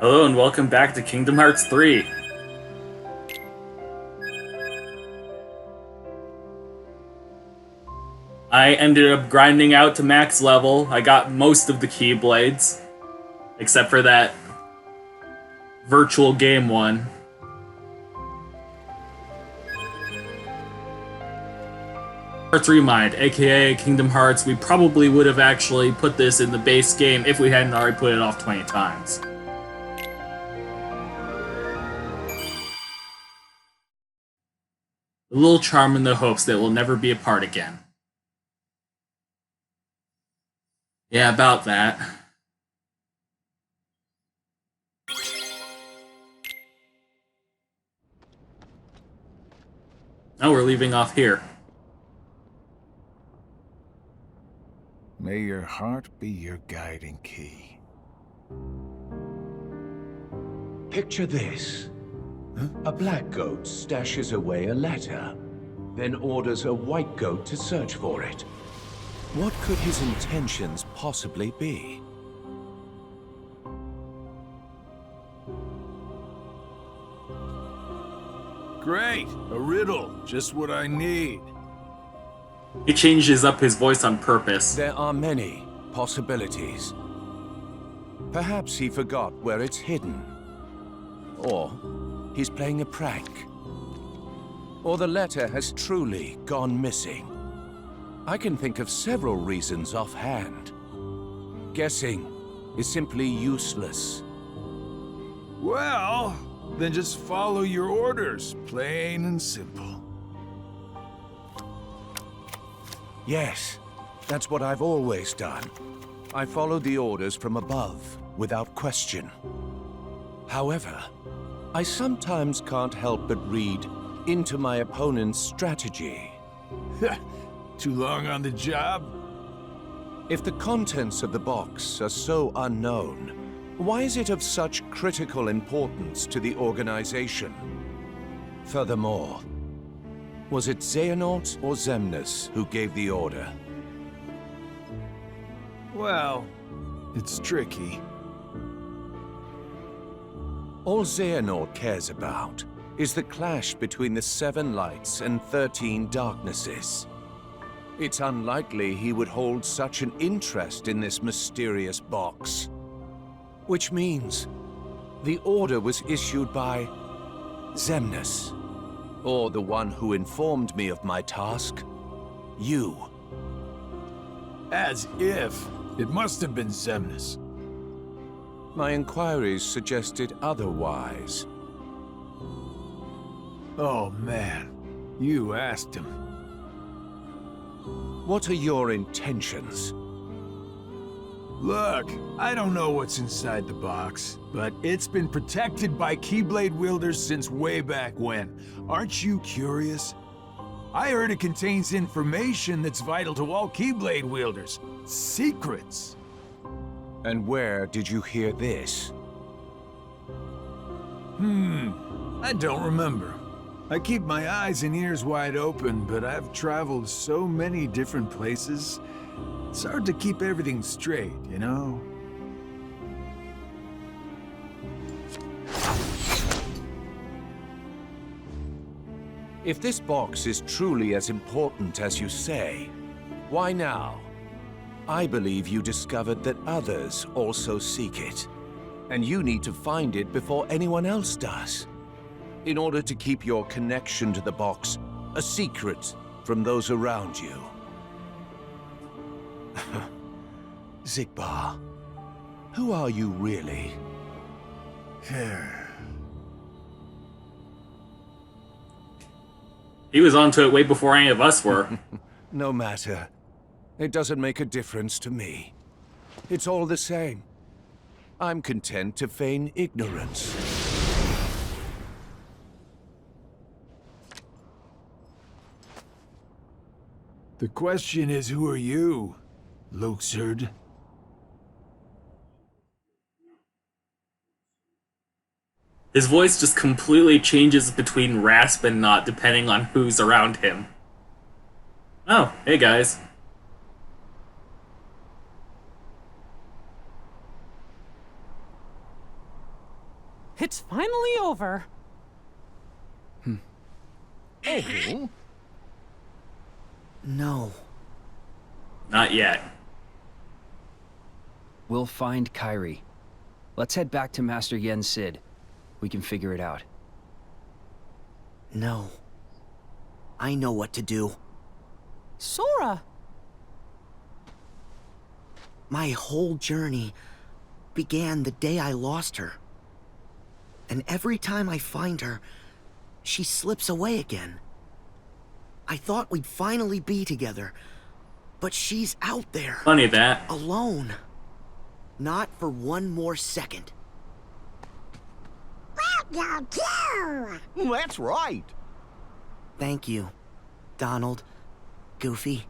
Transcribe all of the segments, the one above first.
Hello and welcome back to Kingdom Hearts 3. I ended up grinding out to max level. I got most of the Keyblades, except for that virtual game one. Hearts ReMind, aka Kingdom Hearts. We probably would have actually put this in the base game if we hadn't already put it off 20 times. A little charm in the hopes that we'll never be apart again. Yeah, about that. Now we're leaving off here. May your heart be your guiding key. Picture this. A black goat stashes away a letter, then orders a white goat to search for it. What could his intentions possibly be? Great! A riddle. Just what I need. He changes up his voice on purpose. There are many possibilities. Perhaps he forgot where it's hidden. Or he's playing a prank. Or the letter has truly gone missing. I can think of several reasons offhand. Guessing is simply useless. Well, then just follow your orders. Plain and simple. Yes, that's what I've always done. I followed the orders from above, without question. However, I sometimes can't help but read into my opponent's strategy. Too long on the job? If the contents of the box are so unknown, why is it of such critical importance to the organization? Furthermore, was it Xehanort or Xemnas who gave the order? Well, it's tricky. All Xehanort cares about is the clash between the 7 lights and 13 darknesses. It's unlikely he would hold such an interest in this mysterious box. Which means the order was issued by Xemnas, or the one who informed me of my task, you. As if. It must have been Xemnas. My inquiries suggested otherwise. Oh man, you asked him. What are your intentions? Look, I don't know what's inside the box, but it's been protected by Keyblade wielders since way back when. Aren't you curious? I heard it contains information that's vital to all Keyblade wielders. Secrets. And where did you hear this? I don't remember. I keep my eyes and ears wide open, but I've traveled so many different places. It's hard to keep everything straight, you know? If this box is truly as important as you say, why now? I believe you discovered that others also seek it, and you need to find it before anyone else does, in order to keep your connection to the box a secret from those around you. Xigbar, who are you really? He was onto it way before any of us were. No matter. It doesn't make a difference to me. It's all the same. I'm content to feign ignorance. The question is, who are you, Luxord? His voice just completely changes between rasp and not depending on who's around him. Oh, hey guys. It's finally over. Oh. No. Not yet. We'll find Kairi. Let's head back to Master Yen Sid. We can figure it out. No. I know what to do. Sora! My whole journey began the day I lost her. And every time I find her, she slips away again. I thought we'd finally be together, but she's out there. Funny that. Alone. Not for one more second. That's right. Thank you, Donald, Goofy.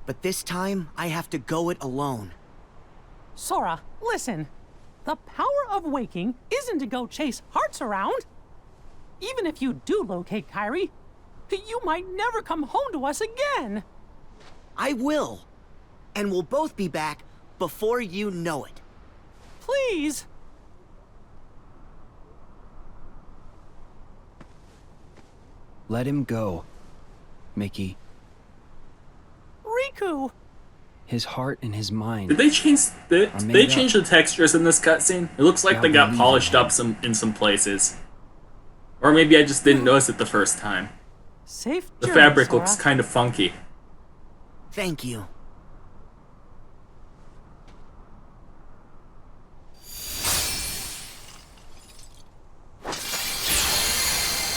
But this time, I have to go it alone. Sora, listen. The power of waking isn't to go chase hearts around. Even if you do locate Kairi, you might never come home to us again. I will. And we'll both be back before you know it. Please. Let him go, Mickey. Riku! His heart and his mind. Did they change the textures in this cutscene? It looks like Yeah, they got believe polished me. up in some places. Or maybe I just didn't notice it the first time. Safe The journey, fabric Sora. looks kind of funky. Thank you.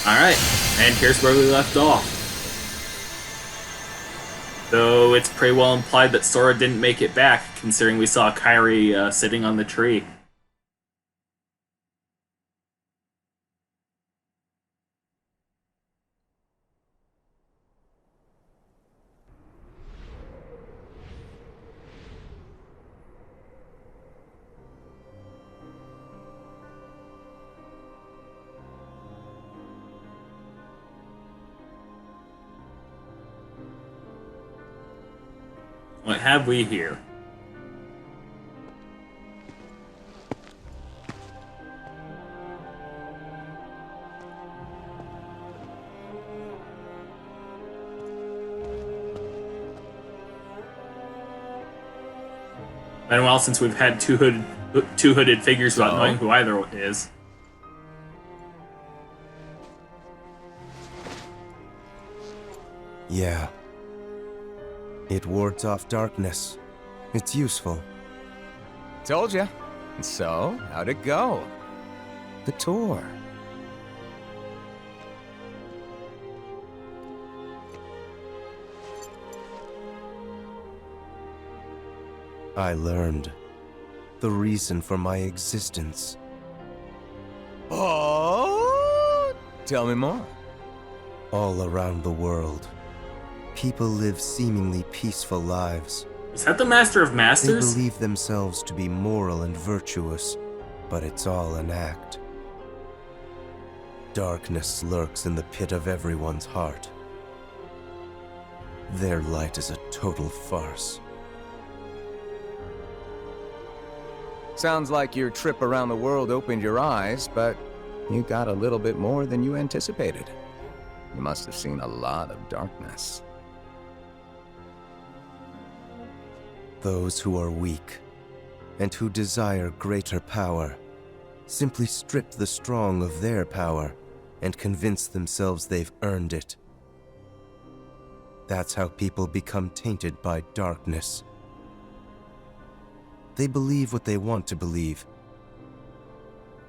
Alright, and here's where we left off. Though it's pretty well implied that Sora didn't make it back, considering we saw Kairi sitting on the tree. What have we here? Been a while since we've had two hooded figures without knowing who either is. Yeah. It wards off darkness. It's useful. Told ya. So, how'd it go? The tour. I learned the reason for my existence. Oh! Tell me more. All around the world, people live seemingly peaceful lives. Is that the Master of They Masters? believe themselves to be moral and virtuous, but it's all an act. Darkness lurks in the pit of everyone's heart. Their light is a total farce. Sounds like your trip around the world opened your eyes, but you got a little bit more than you anticipated. You must have seen a lot of darkness. Those who are weak and who desire greater power simply strip the strong of their power and convince themselves they've earned it. That's how people become tainted by darkness. They believe what they want to believe,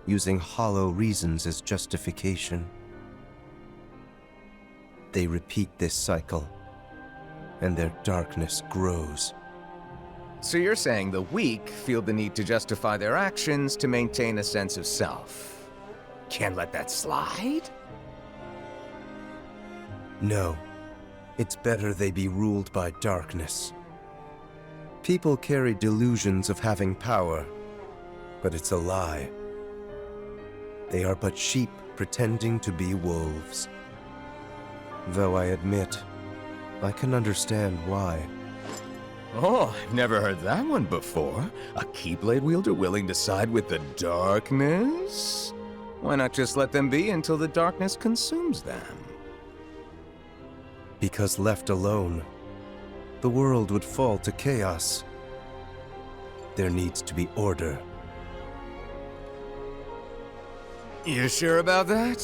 using hollow reasons as justification. They repeat this cycle, and their darkness grows. So you're saying the weak feel the need to justify their actions to maintain a sense of self. Can't let that slide? No, it's better they be ruled by darkness. People carry delusions of having power, but it's a lie. They are but sheep pretending to be wolves. Though I admit, I can understand why. Oh, I've never heard that one before. A Keyblade wielder willing to side with the darkness? Why not just let them be until the darkness consumes them? Because left alone, the world would fall to chaos. There needs to be order. You sure about that?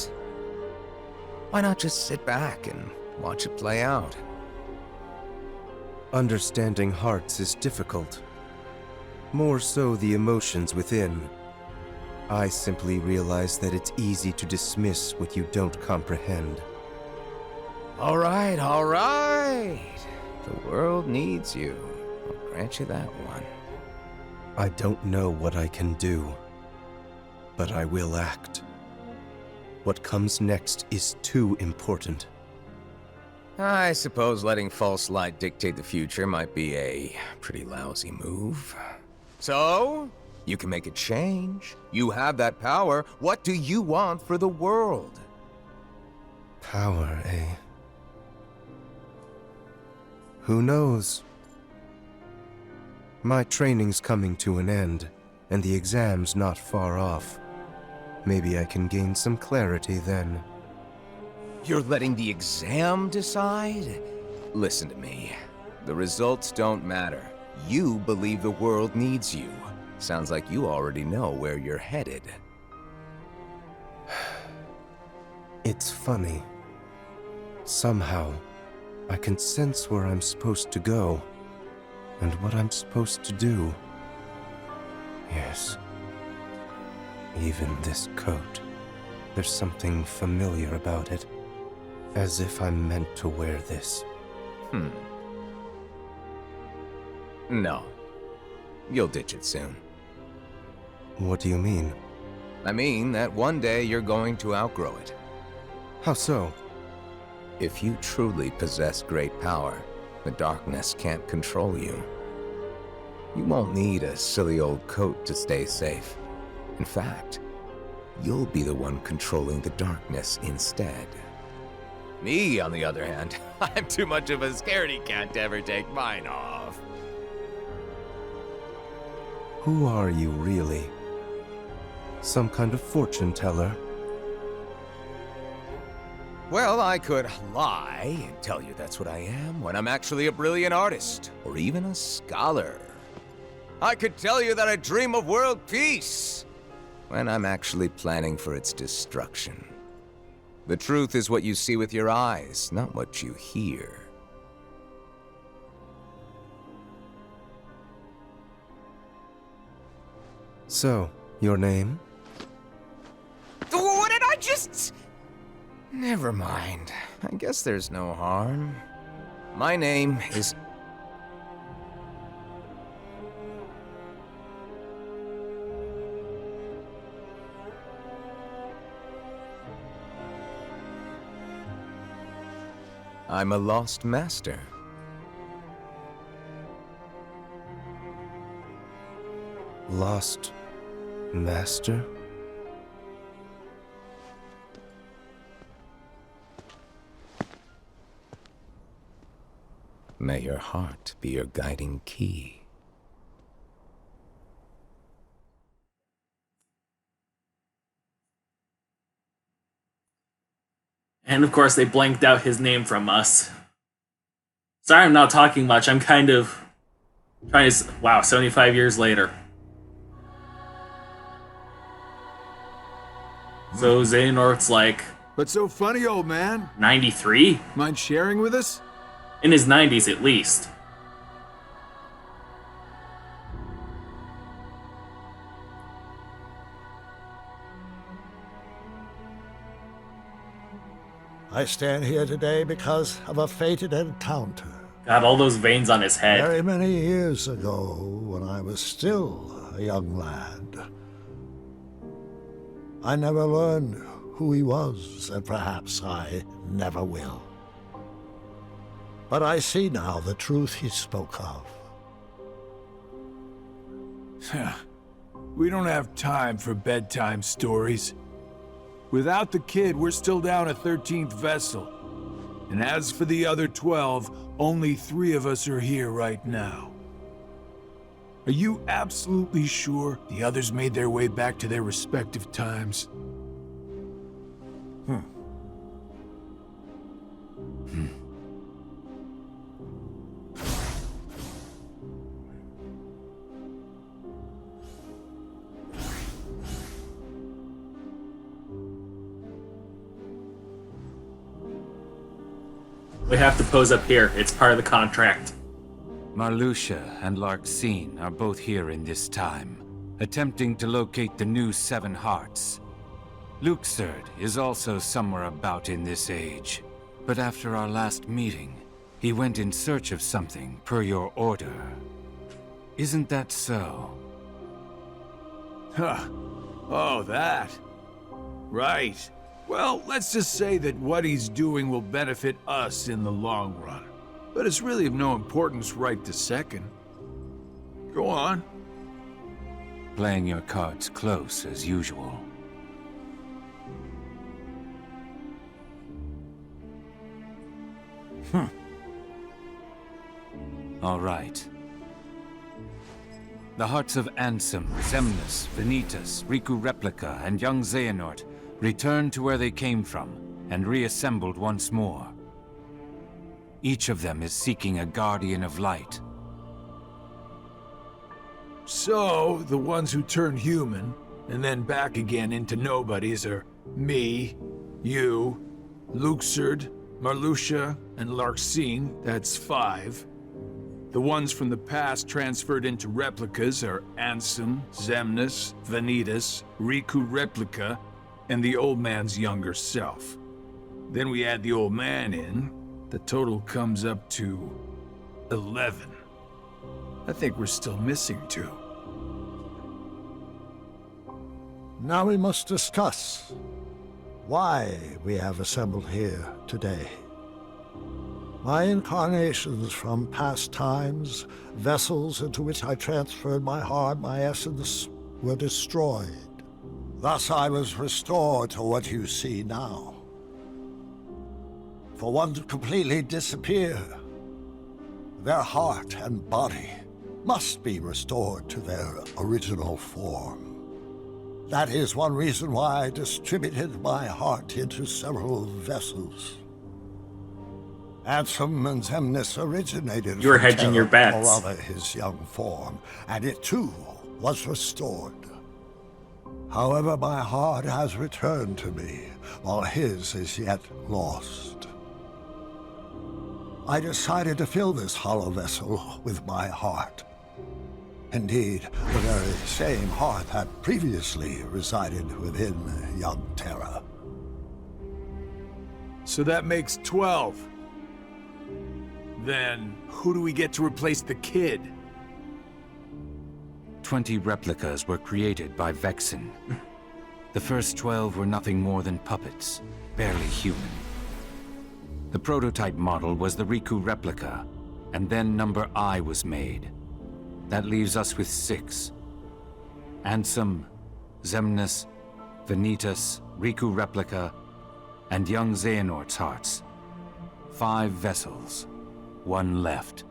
Why not just sit back and watch it play out? Understanding hearts is difficult. More so the emotions within. I simply realize that it's easy to dismiss what you don't comprehend. All right, all right. The world needs you. I'll grant you that one. I don't know what I can do, but I will act. What comes next is too important. I suppose letting false light dictate the future might be a pretty lousy move. So, you can make a change. You have that power. What do you want for the world? Power, eh? Who knows? My training's coming to an end, and the exam's not far off. Maybe I can gain some clarity then. You're letting the exam decide? Listen to me. The results don't matter. You believe the world needs you. Sounds like you already know where you're headed. It's funny. Somehow, I can sense where I'm supposed to go, and what I'm supposed to do. Yes. Even this coat. There's something familiar about it. As if I'm meant to wear this. No. You'll ditch it soon. What do you mean? I mean that one day you're going to outgrow it. How so? If you truly possess great power, the darkness can't control you. You won't need a silly old coat to stay safe. In fact, you'll be the one controlling the darkness instead. Me, on the other hand, I'm too much of a scaredy cat to ever take mine off. Who are you, really? Some kind of fortune teller? Well, I could lie and tell you that's what I am when I'm actually a brilliant artist, or even a scholar. I could tell you that I dream of world peace when I'm actually planning for its destruction. The truth is what you see with your eyes, not what you hear. So, your name? What did I just... Never mind. I guess there's no harm. My name is... I'm a lost master. Lost master? May your heart be your guiding key. And of course, they blanked out his name from us. Sorry I'm not talking much. I'm kind of trying to... Wow, 75 years later. So Xehanort's like... What's so funny, old man? 93? Mind sharing with us? In his 90s, at least. I stand here today because of a fated encounter. Got all those veins on his head. Very many years ago, when I was still a young lad. I never learned who he was, and perhaps I never will. But I see now the truth he spoke of. We don't have time for bedtime stories. Without the kid, we're still down a 13th vessel. And as for the other 12, only 3 of us are here right now. Are you absolutely sure the others made their way back to their respective times? We have to pose up here. It's part of the contract. Marluxia and Larxene are both here in this time, attempting to locate the new Seven Hearts. Luxord is also somewhere about in this age, but after our last meeting, he went in search of something per your order. Isn't that so? Huh. Oh, that. Right. Well, let's just say that what he's doing will benefit us in the long run. But it's really of no importance right this second. Go on. Playing your cards close as usual. All right. The hearts of Ansem, Xemnas, Vanitas, Riku Replica, and young Xehanort returned to where they came from and reassembled once more. Each of them is seeking a guardian of light. So, the ones who turn human, and then back again into nobodies are me, you, Luxord, Marluxia, and Larxene, that's 5. The ones from the past transferred into replicas are Ansem, Xemnas, Vanitas, Riku Replica, and the old man's younger self. Then we add the old man in, the total comes up to 11. I think we're still missing 2. Now we must discuss why we have assembled here today. My incarnations from past times, vessels into which I transferred my heart, my essence, were destroyed. Thus I was restored to what you see now. For one to completely disappear, their heart and body must be restored to their original form. That is one reason why I distributed my heart into several vessels. Ansem and Xemnas originated You're from hedging your Terra, bets. or rather his young form, and it too was restored. However, my heart has returned to me, while his is yet lost. I decided to fill this hollow vessel with my heart. Indeed, the very same heart that previously resided within young Terra. So that makes 12. Then, who do we get to replace the kid? 20 replicas were created by Vexen. The first 12 were nothing more than puppets, barely human. The prototype model was the Riku replica, and then number I was made. That leaves us with 6. Ansem, Xemnas, Vanitas, Riku replica, and young Xehanort's hearts. 5 vessels, 1 left.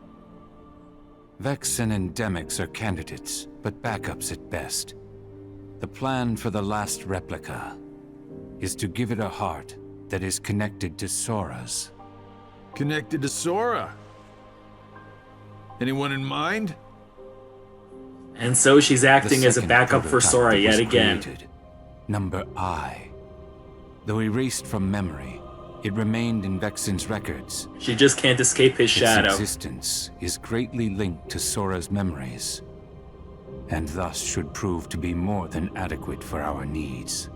Vexen and Demyx are candidates, but backups at best. The plan for the last replica is to give it a heart that is connected to Sora's. Connected to Sora? Anyone in mind? And so she's acting The as a second backup for prototype Sora was yet again. created, number I. Though erased from memory, it remained in Vexen's records. She just can't escape his shadow. Its existence is greatly linked to Sora's memories, and thus should prove to be more than adequate for our needs.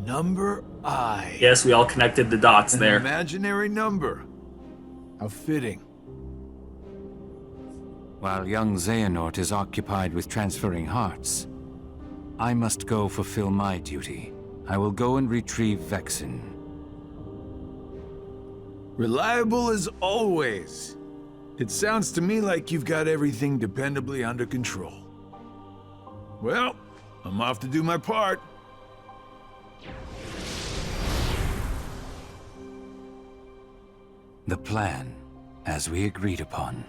Number I. Yes, we all connected the dots An there. imaginary number. How fitting. While young Xehanort is occupied with transferring hearts, I must go fulfill my duty. I will go and retrieve Vexen. Reliable as always. It sounds to me like you've got everything dependably under control. Well, I'm off to do my part. The plan As we agreed upon.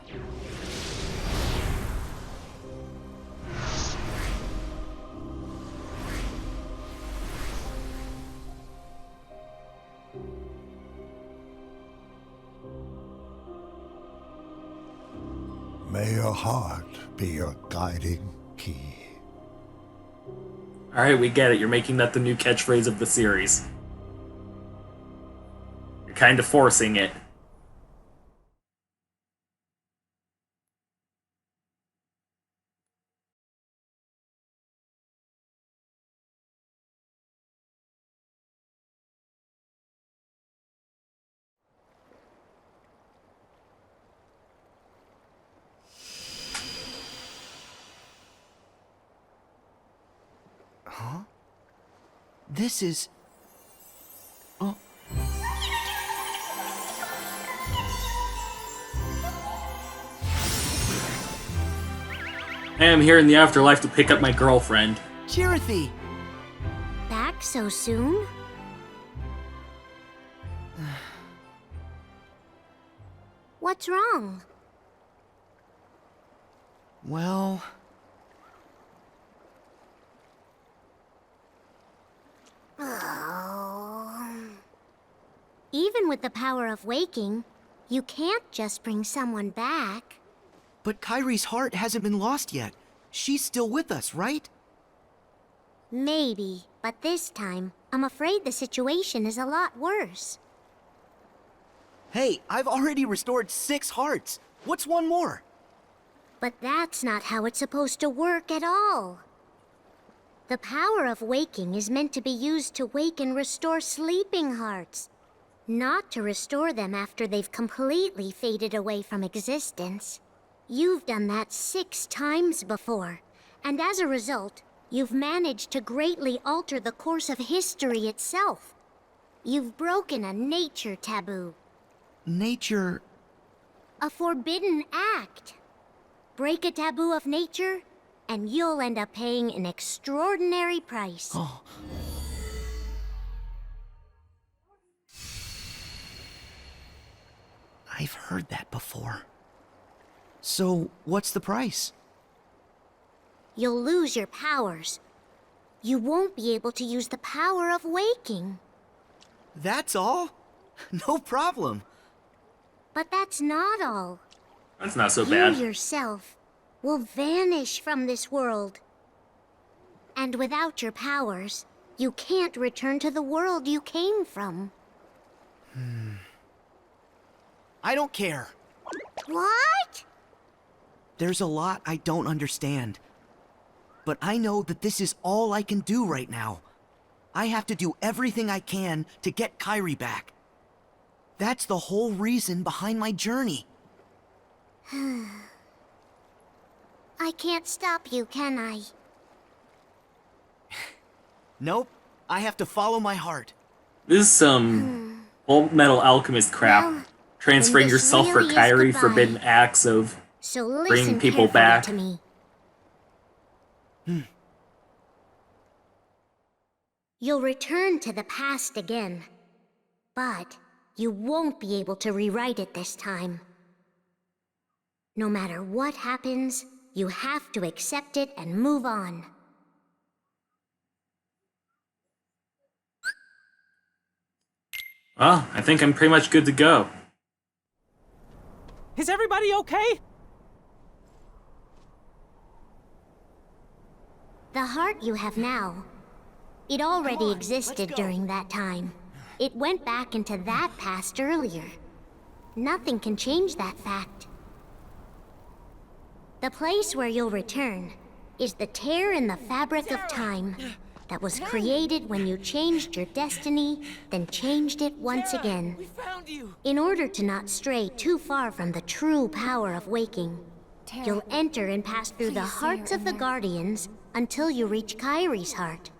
May your heart be your guiding key. Alright, we get it. You're making that the new catchphrase of the series. You're kind of forcing it. Huh? This is... Oh. I am here in the afterlife to pick up my girlfriend. KHiii! Back so soon? What's wrong? Well... Oh. Even with the power of waking, you can't just bring someone back. But Kairi's heart hasn't been lost yet. She's still with us, right? Maybe, but this time, I'm afraid the situation is a lot worse. Hey, I've already restored 6 hearts. What's one more? But that's not how it's supposed to work at all. The power of waking is meant to be used to wake and restore sleeping hearts, not to restore them after they've completely faded away from existence. You've done that 6 times before, and as a result, you've managed to greatly alter the course of history itself. You've broken a nature taboo. Nature... A forbidden act. Break a taboo of nature, and you'll end up paying an extraordinary price. Oh. I've heard that before. So, what's the price? You'll lose your powers. You won't be able to use the power of waking. That's all? No problem. But that's not all. That's not so bad. You yourself will vanish from this world. And without your powers, you can't return to the world you came from. I don't care. What? There's a lot I don't understand. But I know that this is all I can do right now. I have to do everything I can to get Kairi back. That's the whole reason behind my journey. I can't stop you, can I? Nope. I have to follow my heart. This is some Full Metal Alchemist crap. Well, Transferring then this yourself for really is Kairi, goodbye. forbidden acts of So listen bringing people carefully back. to me. You'll return to the past again, but you won't be able to rewrite it this time. No matter what happens, you have to accept it and move on. Well, I think I'm pretty much good to go. Is everybody okay? The heart you have now, it already existed during that time. It went back into that past earlier. Nothing can change that fact. The place where you'll return is the tear in the fabric of time that was created when you changed your destiny, then changed it once again. In order to not stray too far from the true power of waking, you'll enter and pass through the hearts of the Guardians until you reach Kairi's heart.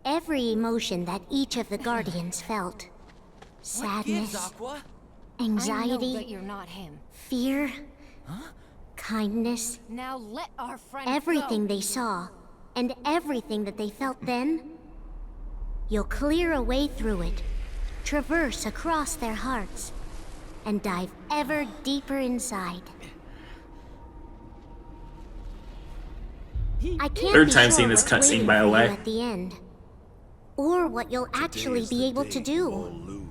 Every emotion that each of the Guardians felt, sadness, anxiety, I know that you're not him. fear, kindness, Now let our friend everything go. they saw, and everything that they felt then, you'll clear a way through it, traverse across their hearts and dive ever deeper inside. I can't Third be time sure seeing this what's cutscene, waiting by the for you way. at the end, or what you'll actually be able to do.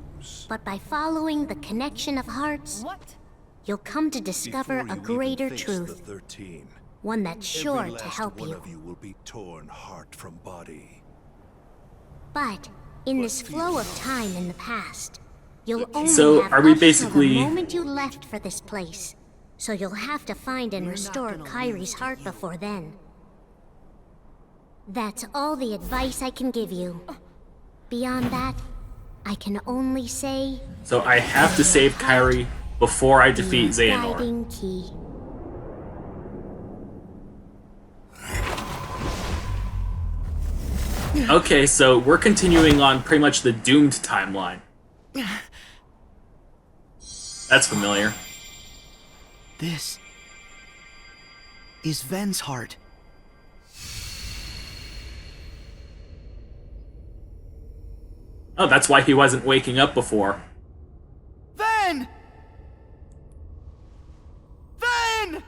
But by following the connection of hearts, you'll come to discover a greater truth. One that's sure to help you. Will be torn heart from body. But in this flow of time in the past, you'll only So, have are we up till basically- the moment you left for this place. So you'll have to find and restore Kairi's heart before then. That's all the advice I can give you. Beyond that, I can only say... So I have to save Kairi before I defeat Xehanort. Guiding key. Okay, so we're continuing on pretty much the doomed timeline. That's familiar. This is Ven's heart. Oh, that's why he wasn't waking up before. Ven! Ven!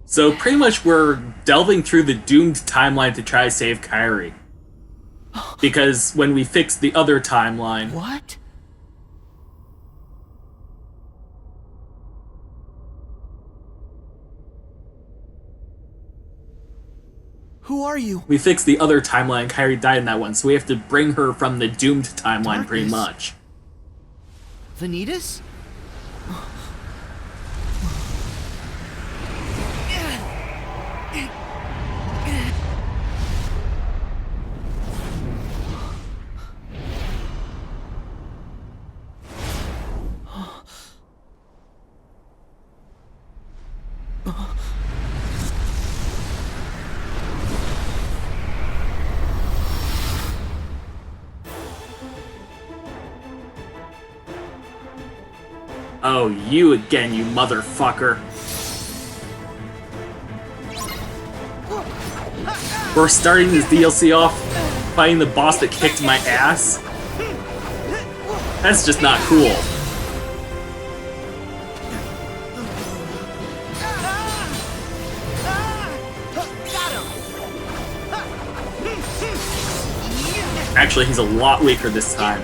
So pretty much we're delving through the doomed timeline to try to save Kairi. Because when we fixed the other timeline... What? Who are you? We fixed the other timeline, Kairi died in that one, so we have to bring her from the doomed timeline pretty much. Vanitas? Oh, you again, you motherfucker. We're starting this DLC off fighting the boss that kicked my ass? That's just not cool. Actually, he's a lot weaker this time.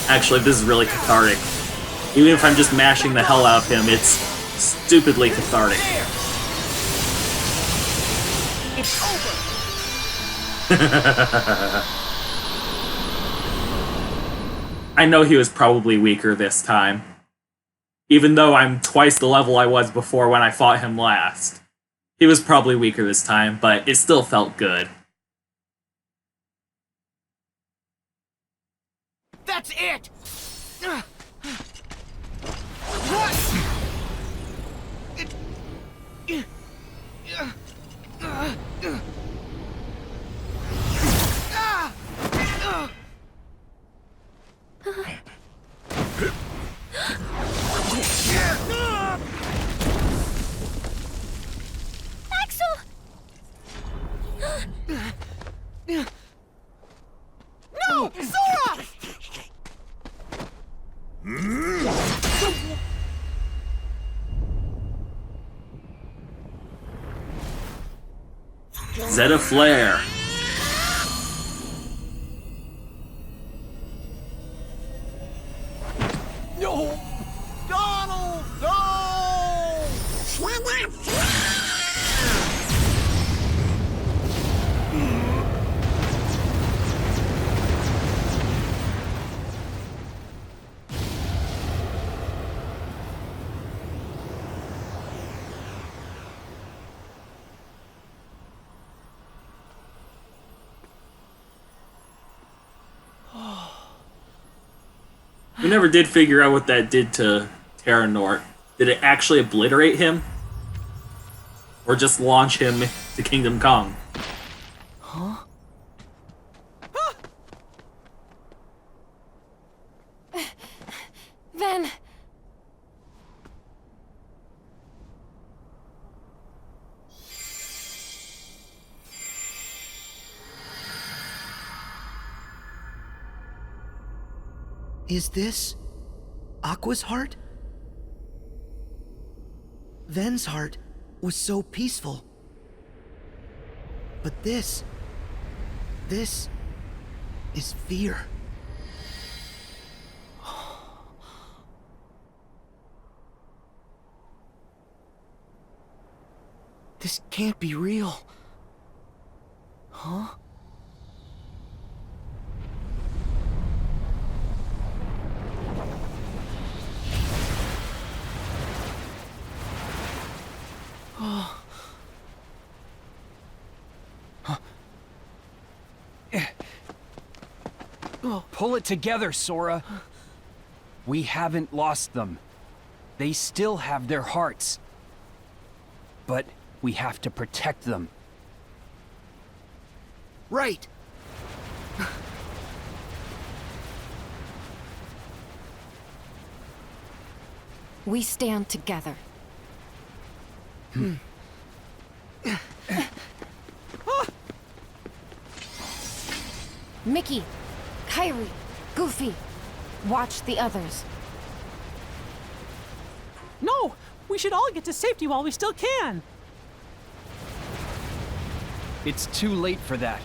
Actually, this is really cathartic. Even if I'm just mashing the hell out of him, it's stupidly cathartic. It's over. I know he was probably weaker this time. Even though I'm twice the level I was before when I fought him last. He was probably weaker this time, but it still felt good. That's it! Axel! No! Sora! Zeta Flare. No! Donald! No! We never did figure out what that did to Terranort. Did it actually obliterate him? Or just launch him to Kingdom Come? Huh? Ven! Is this Aqua's heart? Ven's heart was so peaceful. But this is fear. This can't be real. Huh? Pull it together, Sora. We haven't lost them. They still have their hearts. But we have to protect them. Right. We stand together. Mickey, Kairi, Goofy, watch the others. No! We should all get to safety while we still can! It's too late for that.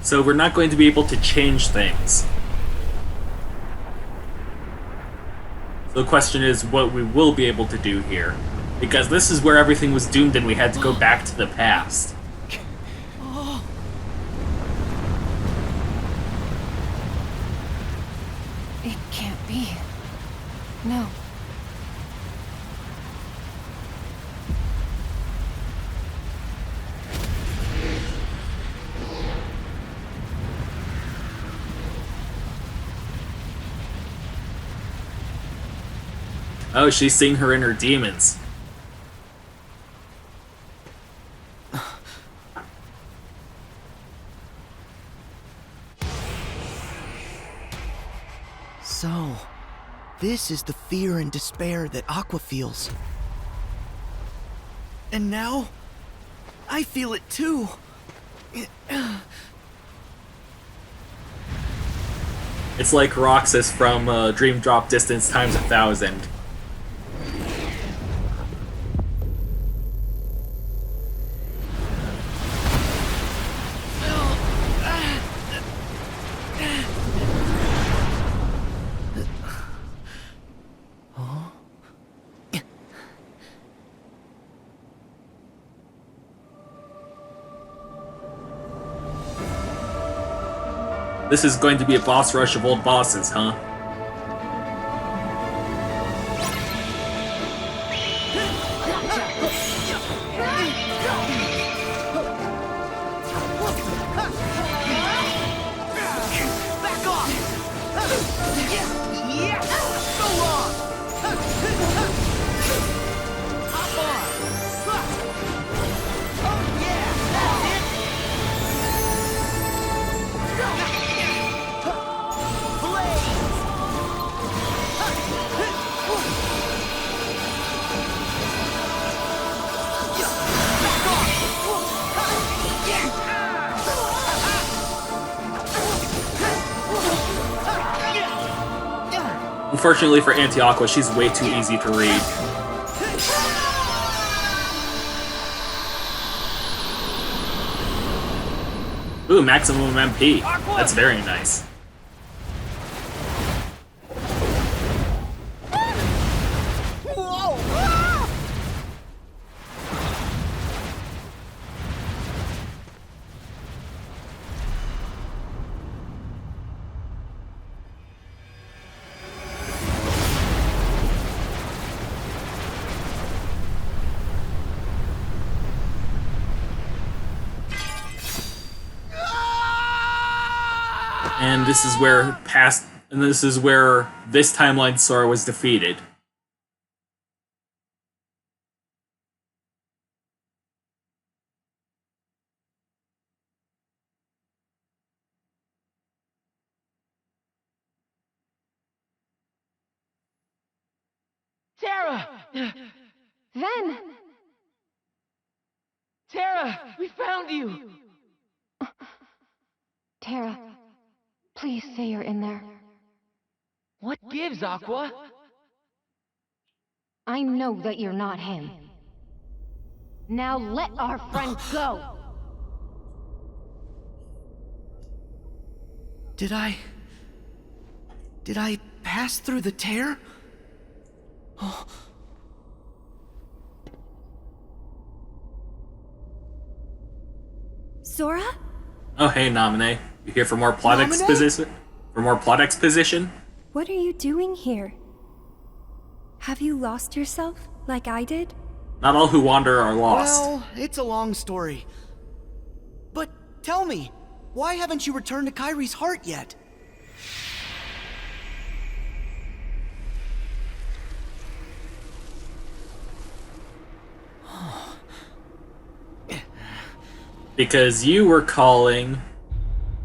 So we're not going to be able to change things. So the question is what we will be able to do here. Because this is where everything was doomed and we had to go back to the past. It can't be. No. Oh, she's seeing her inner demons. So, this is the fear and despair that Aqua feels. And now, I feel it too. It's like Roxas from Dream Drop Distance times 1,000. This is going to be a boss rush of old bosses, huh? Unfortunately for Anti-Aqua, she's way too easy to read. Ooh, maximum MP. That's very nice. And this is where this timeline Sora was defeated. Terra! Ven! Terra, we found you! Terra, please say you're in there. What gives, Aqua? I know that you're not him. Now let our friend go! Did I pass through the tear? Oh. Sora? Oh, hey, Naminé. You here for more plot exposition? For more plot exposition? What are you doing here? Have you lost yourself, like I did? Not all who wander are lost. Well, it's a long story. But tell me, why haven't you returned to Kairi's heart yet? Because you were calling...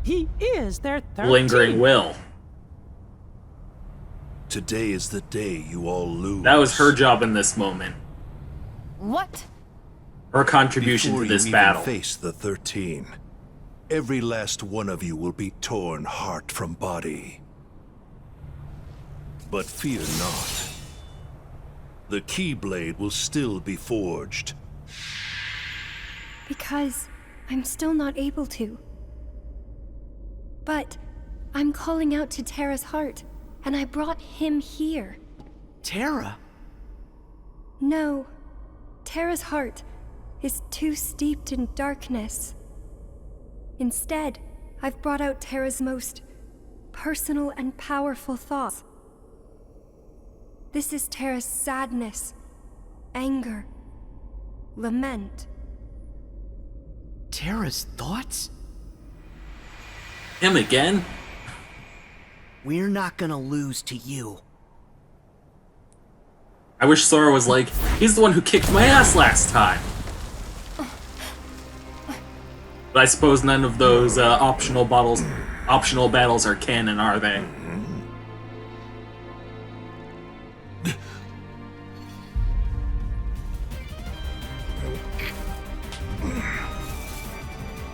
He is their 13th. Lingering Will. Today is the day you all lose. That was her job in this moment. What? Her contribution Before to this you battle. Even face the 13. Every last one of you will be torn heart from body. But fear not. The Keyblade will still be forged. Because I'm still not able to. But I'm calling out to Terra's heart, and I brought him here. Terra? No. Terra's heart is too steeped in darkness. Instead, I've brought out Terra's most personal and powerful thoughts. This is Terra's sadness, anger, lament. Terra's thoughts? Him again? We're not gonna lose to you. I wish Sora was like, he's the one who kicked my ass last time. But I suppose none of those optional battles are canon, are they?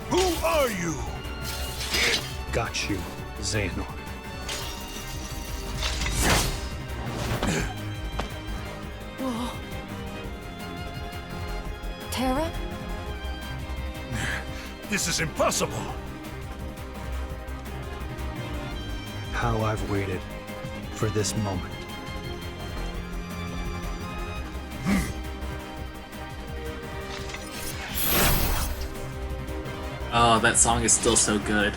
Who are you? Got you, Xehanort. Terra? This is impossible. How I've waited for this moment. Oh, that song is still so good.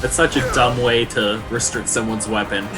That's such a dumb way to restrict someone's weapon.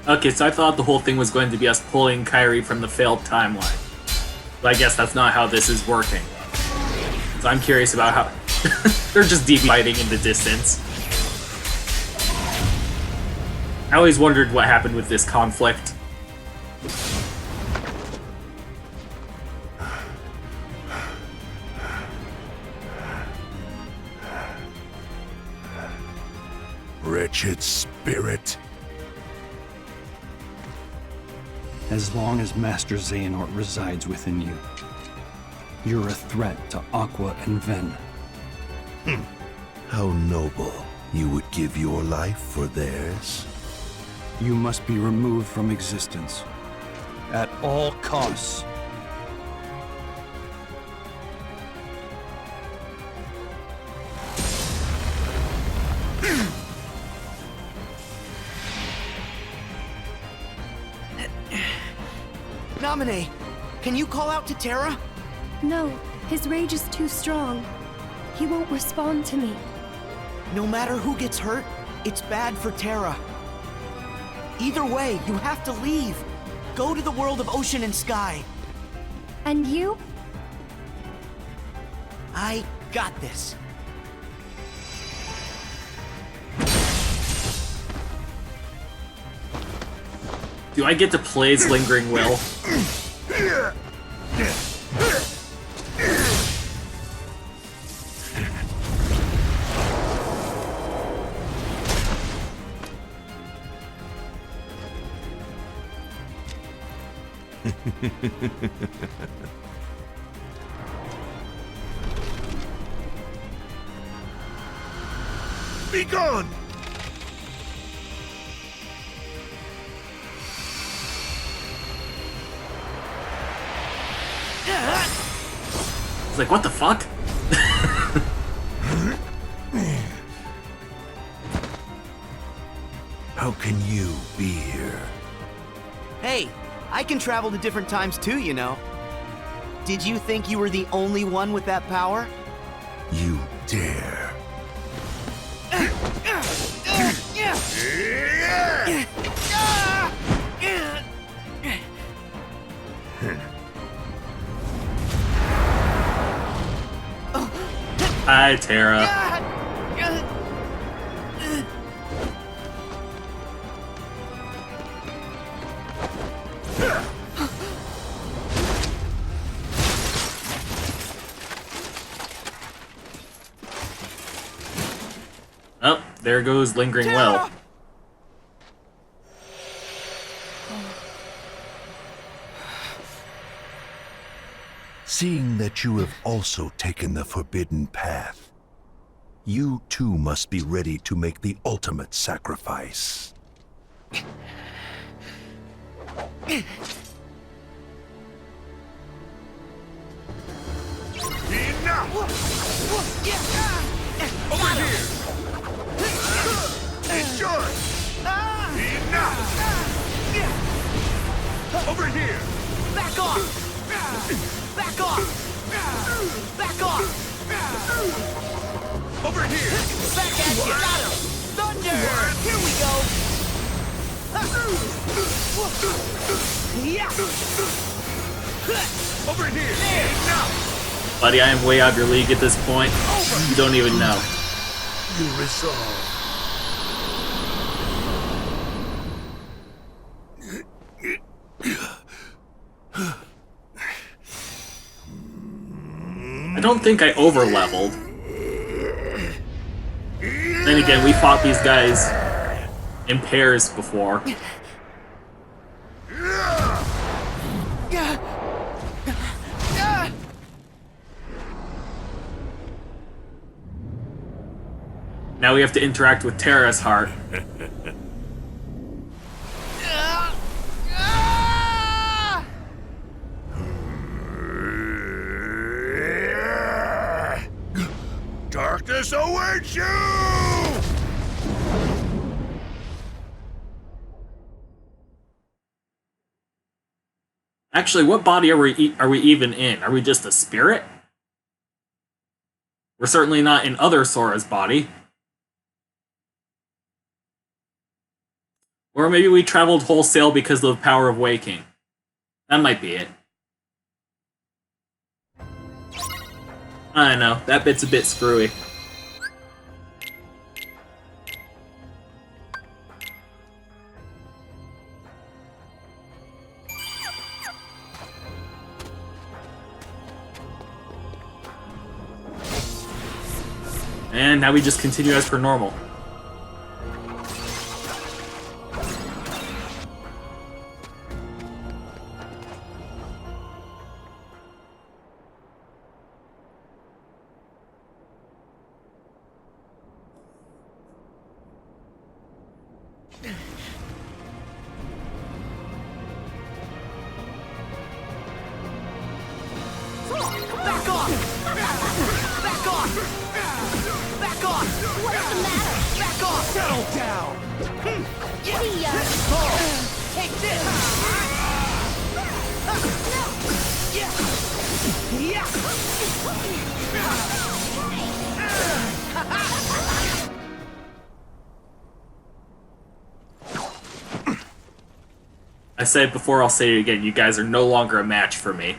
Okay, so I thought the whole thing was going to be us pulling Kairi from the failed timeline. But I guess that's not how this is working. So I'm curious about how... They're just deep fighting in the distance. I always wondered what happened with this conflict. Wretched spirit. As long as Master Xehanort resides within you, you're a threat to Aqua and Ven. How noble. You would give your life for theirs? You must be removed from existence. At all costs. Naminé, can you call out to Terra? No, his rage is too strong. He won't respond to me. No matter who gets hurt, it's bad for Terra. Either way, you have to leave. Go to the world of ocean and sky. And you? I got this. Do I get to play as Lingering Will? Be gone! It's like, what the fuck? How can you be here? Hey, I can travel to different times too, you know. Did you think you were the only one with that power? You dare. Hi, Terra. Oh, there goes Lingering Will. Seeing that you have also taken the forbidden path, you too must be ready to make the ultimate sacrifice. Enough! Over here! It's yours! Enough! Over here! Back off! Back off! Back off! Over here! Back at you! Got him! Thunder! Here we go! Yeah! Over here! There. Enough! Buddy, I am way out of your league at this point. You don't even know. You resolve. I don't think I over-leveled. Then again, we fought these guys in pairs before. Now we have to interact with Terra's heart. Darkness awaits you! Actually, what body are we even in? Are we just a spirit? We're certainly not in other Sora's body. Or maybe we traveled wholesale because of the power of waking. That might be it. I don't know, that bit's a bit screwy. And now we just continue as per normal. Back off! Back off! Back off! What's the matter? Back Settle down! See ya! Take this! I said it before, I'll say it again. You guys are no longer a match for me.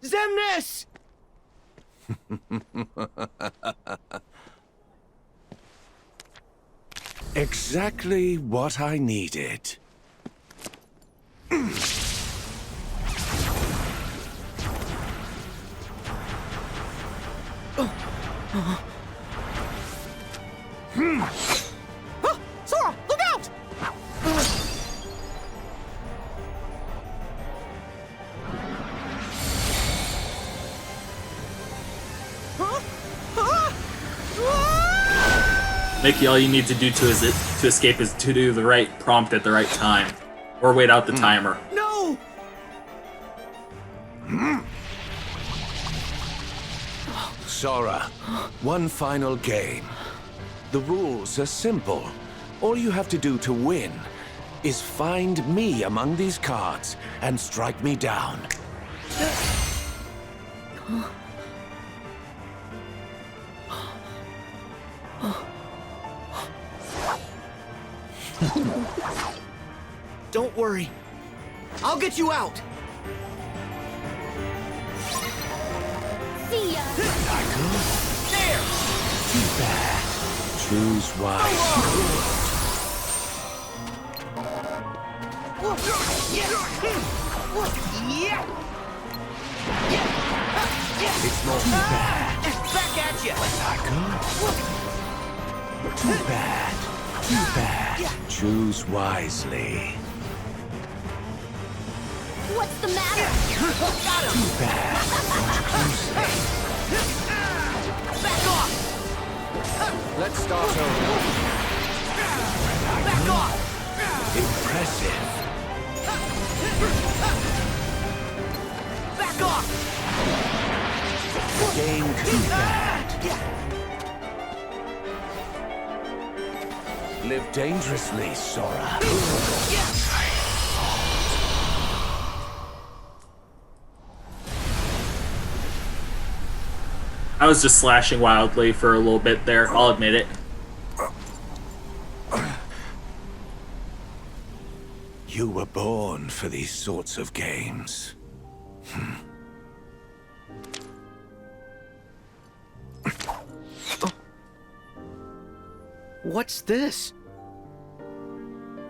Zemnis! Exactly what I needed. Sora, look out! Mickey, all you need to do to escape is to do the right prompt at the right time. Or wait out the timer. No! Sora, one final game. The rules are simple. All you have to do to win is find me among these cards and strike me down. Don't worry. I'll get you out. See ya! There! Too bad. Choose wisely. It's not too bad. Back at you! Too bad. Too bad. Choose wisely. What's the matter? Got him! Too bad. Back off! Let's start over. Back off! Impressive. Back off! Game too bad. Live dangerously, Sora. I was just slashing wildly for a little bit there, I'll admit it. You were born for these sorts of games. What's this?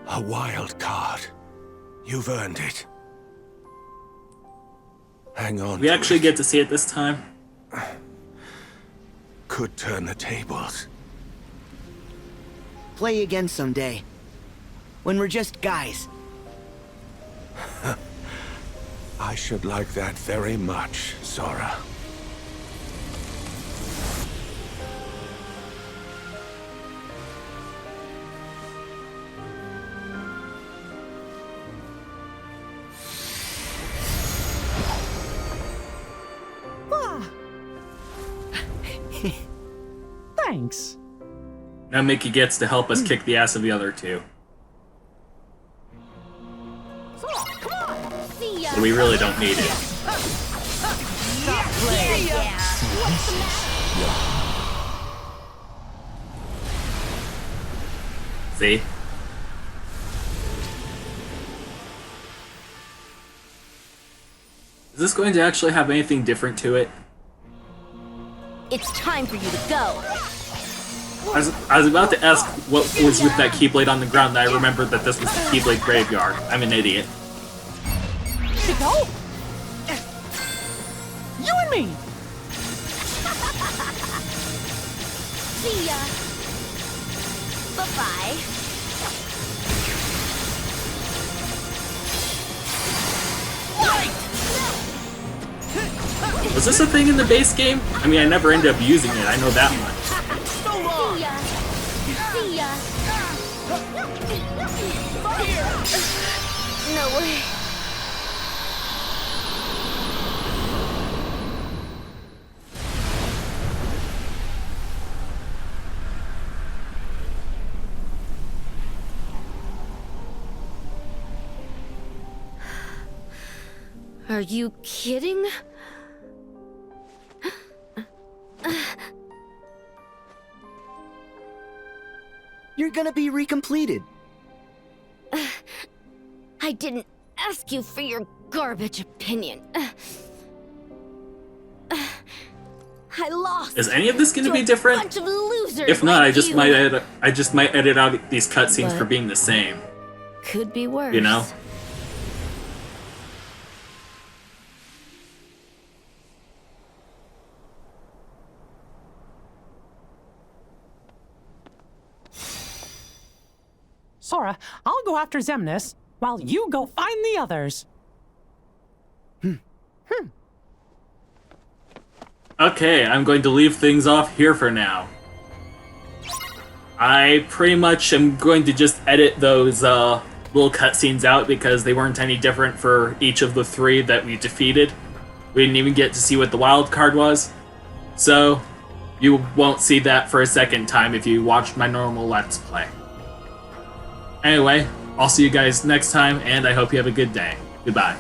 A wild card. You've earned it. Hang on. We actually get to see it this time. Could turn the tables. Play again someday. When we're just guys. I should like that very much, Sora. Thanks. Now Mickey gets to help us kick the ass of the other two. Sora, come on! See ya! So we really don't need it. Yeah. What's the matter? See? Is this going to actually have anything different to it? It's time for you to go. I was about to ask what was with that Keyblade on the ground, and I remembered that this was the Keyblade graveyard. I'm an idiot. To go? You and me! See ya. Bye-bye. Was this a thing in the base game? I mean, I never ended up using it, I know that much. See ya. No way. Are you kidding? You're gonna be recompleted. I didn't ask you for your garbage opinion. I lost. Is any of this going to be different? Bunch of losers If not, like I just might edit out these cutscenes But for being the same. could be worse. You know? Sora, I'll go after Xemnas, while you go find the others. Okay, I'm going to leave things off here for now. I pretty much am going to just edit those little cutscenes out because they weren't any different for each of the 3 that we defeated. We didn't even get to see what the wild card was. So, you won't see that for a second time if you watched my normal Let's Play. Anyway, I'll see you guys next time, and I hope you have a good day. Goodbye.